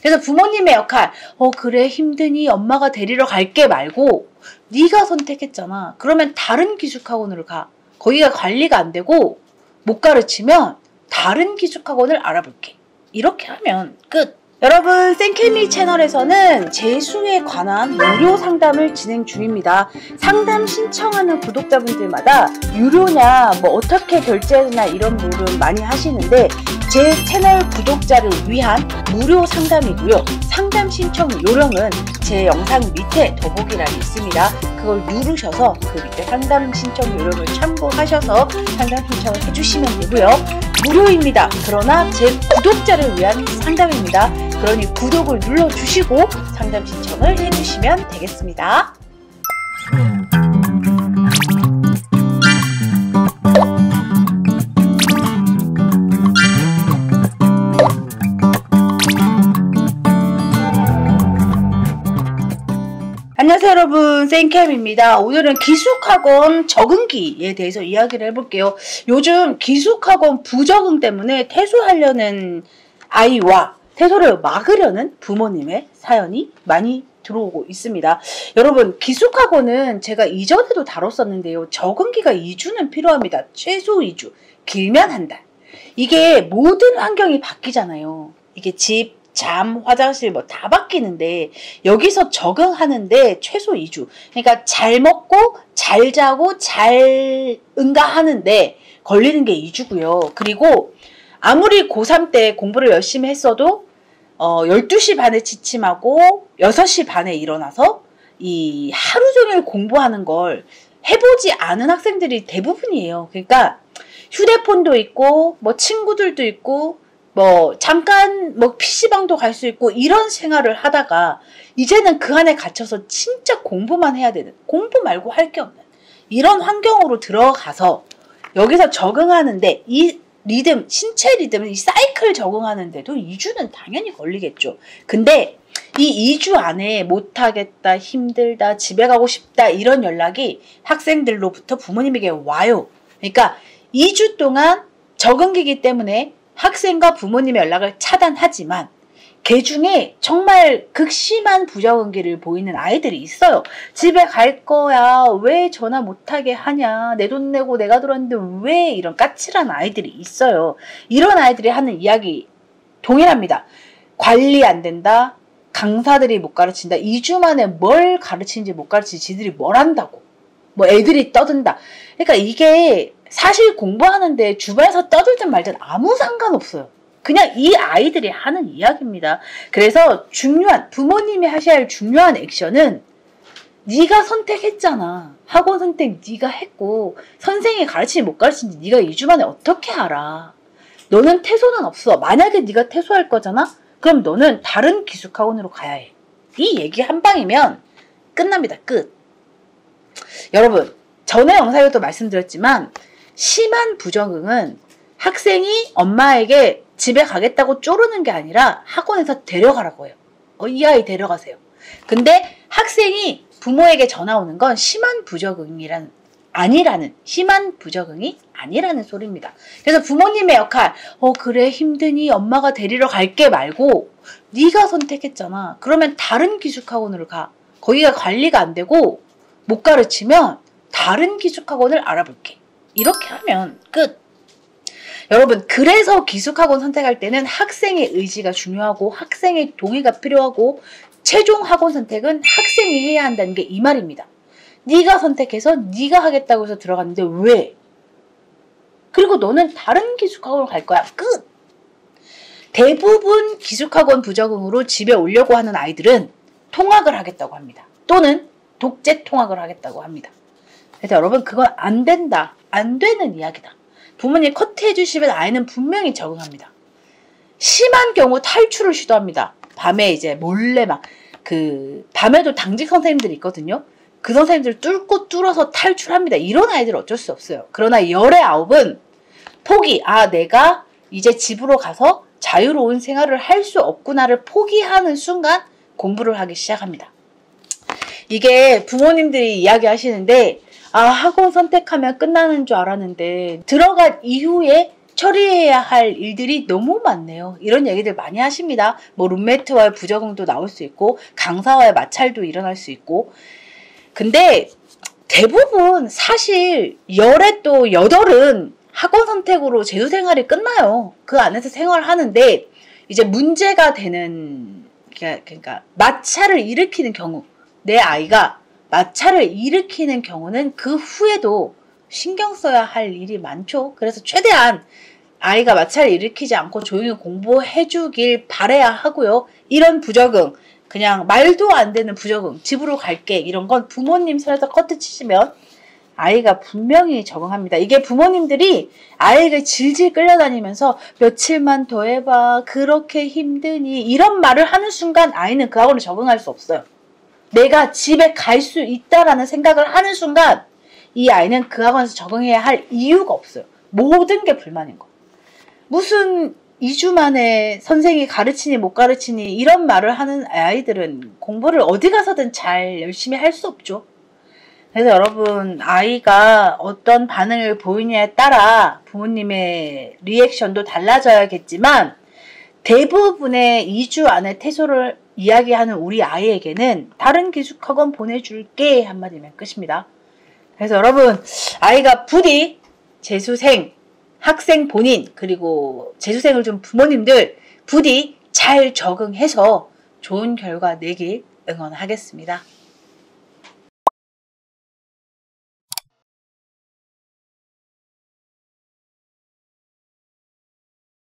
그래서 부모님의 역할, 그래 힘드니 엄마가 데리러 갈게 말고 네가 선택했잖아. 그러면 다른 기숙학원으로 가. 거기가 관리가 안 되고 못 가르치면 다른 기숙학원을 알아볼게. 이렇게 하면 끝. 여러분, 쌤케미 채널에서는 재수에 관한 무료 상담을 진행 중입니다. 상담 신청하는 구독자분들마다 유료냐 어떻게 결제하냐 이런 물음 많이 하시는데 제 채널 구독자를 위한 무료 상담이고요. 상담 신청 요령은 제 영상 밑에 더보기란이 있습니다. 그걸 누르셔서 그 밑에 상담 신청 요령을 참고하셔서 상담 신청을 해주시면 되고요. 무료입니다. 그러나 제 구독자를 위한 상담입니다. 그러니 구독을 눌러주시고 상담 신청을 해주시면 되겠습니다. 안녕하세요 여러분, 쌤캠입니다. 오늘은 기숙학원 적응기에 대해서 이야기를 해볼게요. 요즘 기숙학원 부적응 때문에 퇴소하려는 아이와 퇴소를 막으려는 부모님의 사연이 많이 들어오고 있습니다. 여러분, 기숙학원은 제가 이전에도 다뤘었는데요. 적응기가 2주는 필요합니다. 최소 2주, 길면 한 달. 이게 모든 환경이 바뀌잖아요. 이게 집, 잠, 화장실 다 바뀌는데 여기서 적응하는데 최소 2주. 그러니까 잘 먹고 잘 자고 잘 응가하는데 걸리는 게 2주고요. 그리고 아무리 고3 때 공부를 열심히 했어도 12시 반에 지침하고 6시 반에 일어나서 이 하루 종일 공부하는 걸 해보지 않은 학생들이 대부분이에요. 그러니까 휴대폰도 있고 친구들도 있고 잠깐 PC방도 갈 수 있고 이런 생활을 하다가 이제는 그 안에 갇혀서 진짜 공부만 해야 되는, 공부 말고 할 게 없는 이런 환경으로 들어가서 여기서 적응하는데 이 리듬, 신체 리듬, 이 사이클 적응하는데도 2주는 당연히 걸리겠죠. 근데 이 2주 안에 못하겠다, 힘들다, 집에 가고 싶다 이런 연락이 학생들로부터 부모님에게 와요. 그러니까 2주 동안 적응기이기 때문에 학생과 부모님의 연락을 차단하지만 그 중에 정말 극심한 부적응기를 보이는 아이들이 있어요. 집에 갈 거야. 왜 전화 못하게 하냐. 내 돈 내고 내가 들었는데 왜, 이런 까칠한 아이들이 있어요. 이런 아이들이 하는 이야기 동일합니다. 관리 안 된다. 강사들이 못 가르친다. 2주 만에 뭘 가르치는지 못 가르치지 지들이 뭘 한다고. 애들이 떠든다. 그러니까 이게 사실 공부하는데 주변에서 떠들든 말든 아무 상관없어요. 그냥 이 아이들이 하는 이야기입니다. 그래서 부모님이 하셔야 할 중요한 액션은 네가 선택했잖아. 학원 선택 네가 했고 선생님이 가르치지 못 가르치는지 네가 2주 만에 어떻게 알아. 너는 퇴소는 없어. 만약에 네가 퇴소할 거잖아. 그럼 너는 다른 기숙학원으로 가야 해. 이 얘기 한 방이면 끝납니다. 끝. 여러분, 전에 영상에도 말씀드렸지만 심한 부적응은 학생이 엄마에게 집에 가겠다고 쪼르는 게 아니라 학원에서 데려가라고 해요. 이 아이 데려가세요. 근데 학생이 부모에게 전화 오는 건 심한 부적응이 아니라는 소리입니다. 그래서 부모님의 역할, 그래 힘드니 엄마가 데리러 갈게 말고 네가 선택했잖아. 그러면 다른 기숙학원으로 가. 거기가 관리가 안 되고 못 가르치면 다른 기숙학원을 알아볼게. 이렇게 하면 끝. 여러분, 그래서 기숙학원 선택할 때는 학생의 의지가 중요하고 학생의 동의가 필요하고 최종 학원 선택은 학생이 해야 한다는 게 이 말입니다. 네가 선택해서 네가 하겠다고 해서 들어갔는데 왜? 그리고 너는 다른 기숙학원으로 갈 거야. 끝. 대부분 기숙학원 부적응으로 집에 오려고 하는 아이들은 통학을 하겠다고 합니다. 또는 독재 통학을 하겠다고 합니다. 그래서 여러분, 그건 안 된다. 안 되는 이야기다. 부모님 커트해 주시면 아이는 분명히 적응합니다. 심한 경우 탈출을 시도합니다. 밤에 이제 몰래 밤에도 당직 선생님들이 있거든요. 그 선생님들 뚫어서 탈출합니다. 이런 아이들은 어쩔 수 없어요. 그러나 19은 포기. 내가 이제 집으로 가서 자유로운 생활을 할 수 없구나를 포기하는 순간 공부를 하기 시작합니다. 이게 부모님들이 이야기하시는데 학원 선택하면 끝나는 줄 알았는데 들어간 이후에 처리해야 할 일들이 너무 많네요. 이런 얘기들 많이 하십니다. 뭐 룸메이트와의 부적응도 나올 수 있고 강사와의 마찰도 일어날 수 있고. 근데 대부분 사실 열에 또 여덟은 학원 선택으로 재수생활이 끝나요. 그 안에서 생활하는데 이제 문제가 되는, 그러니까 마찰을 일으키는 경우, 내 아이가 마찰을 일으키는 경우는 그 후에도 신경 써야 할 일이 많죠. 그래서 최대한 아이가 마찰을 일으키지 않고 조용히 공부해 주길 바라야 하고요. 이런 부적응, 그냥 말도 안 되는 부적응, 집으로 갈게, 이런 건 부모님 손에서 커트 치시면 아이가 분명히 적응합니다. 이게 부모님들이 아이를 질질 끌려다니면서 며칠만 더 해봐, 그렇게 힘드니, 이런 말을 하는 순간 아이는 그 학원에 적응할 수 없어요. 내가 집에 갈 수 있다라는 생각을 하는 순간 이 아이는 그 학원에서 적응해야 할 이유가 없어요. 모든 게 불만인 거. 무슨 2주 만에 선생이 가르치니 못 가르치니 이런 말을 하는 아이들은 공부를 어디 가서든 잘 열심히 할 수 없죠. 그래서 여러분, 아이가 어떤 반응을 보이냐에 따라 부모님의 리액션도 달라져야겠지만 대부분의 2주 안에 퇴소를 이야기하는 우리 아이에게는 다른 기숙학원 보내줄게 한마디면 끝입니다. 그래서 여러분, 아이가 부디 재수생, 학생 본인, 그리고 재수생을 준 부모님들 부디 잘 적응해서 좋은 결과 내길 응원하겠습니다.